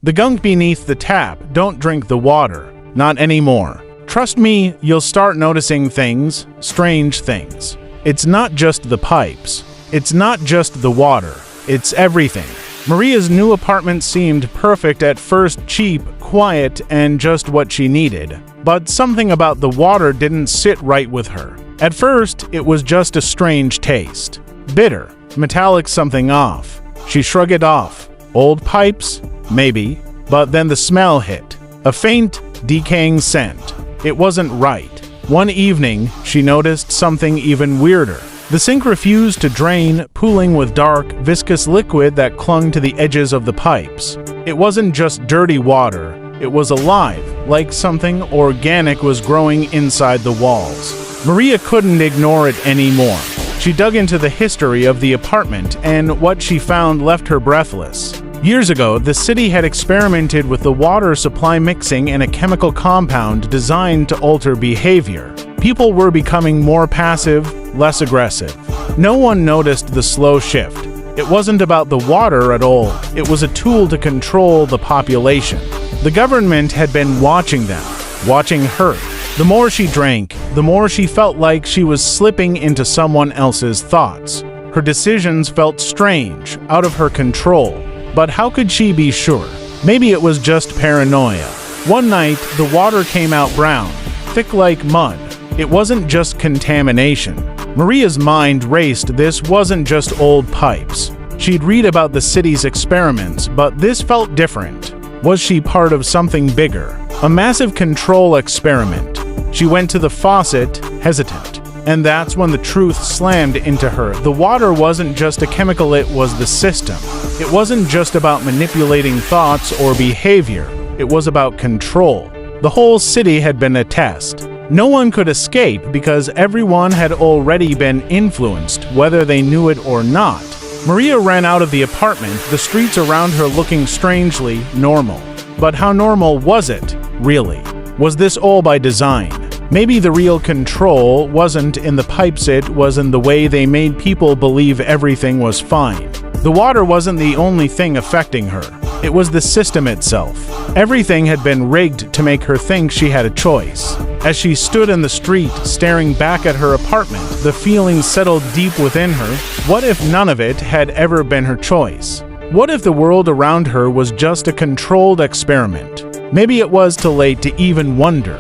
The gunk beneath the tap, don't drink the water. Not anymore. Trust me, you'll start noticing things, strange things. It's not just the pipes. It's not just the water. It's everything. Maria's new apartment seemed perfect at first, cheap, quiet, and just what she needed. But something about the water didn't sit right with her. At first, it was just a strange taste. Bitter, metallic, something off. She shrugged it off. Old pipes? Maybe. But then the smell hit. A faint, decaying scent. It wasn't right. One evening, she noticed something even weirder. The sink refused to drain, pooling with dark, viscous liquid that clung to the edges of the pipes. It wasn't just dirty water. It was alive, like something organic was growing inside the walls. Maria couldn't ignore it anymore. She dug into the history of the apartment, and what she found left her breathless. Years ago, the city had experimented with the water supply mixing in a chemical compound designed to alter behavior. People were becoming more passive, less aggressive. No one noticed the slow shift. It wasn't about the water at all. It was a tool to control the population. The government had been watching them, watching her. The more she drank, the more she felt like she was slipping into someone else's thoughts. Her decisions felt strange, out of her control. But how could she be sure? Maybe it was just paranoia. One night, the water came out brown, thick like mud. It wasn't just contamination. Maria's mind raced. This wasn't just old pipes. She'd read about the city's experiments, but this felt different. Was she part of something bigger? A massive control experiment? She went to the faucet, hesitant. And that's when the truth slammed into her. The water wasn't just a chemical, it was the system. It wasn't just about manipulating thoughts or behavior. It was about control. The whole city had been a test. No one could escape because everyone had already been influenced, whether they knew it or not. Maria ran out of the apartment, the streets around her looking strangely normal. But how normal was it, really? Was this all by design? Maybe the real control wasn't in the pipes, it was in the way they made people believe everything was fine. The water wasn't the only thing affecting her. It was the system itself. Everything had been rigged to make her think she had a choice. As she stood in the street, staring back at her apartment, the feeling settled deep within her. What if none of it had ever been her choice? What if the world around her was just a controlled experiment? Maybe it was too late to even wonder.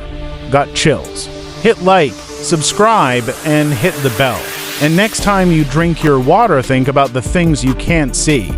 Got chills. Hit like, subscribe, and hit the bell. And next time you drink your water, think about the things you can't see.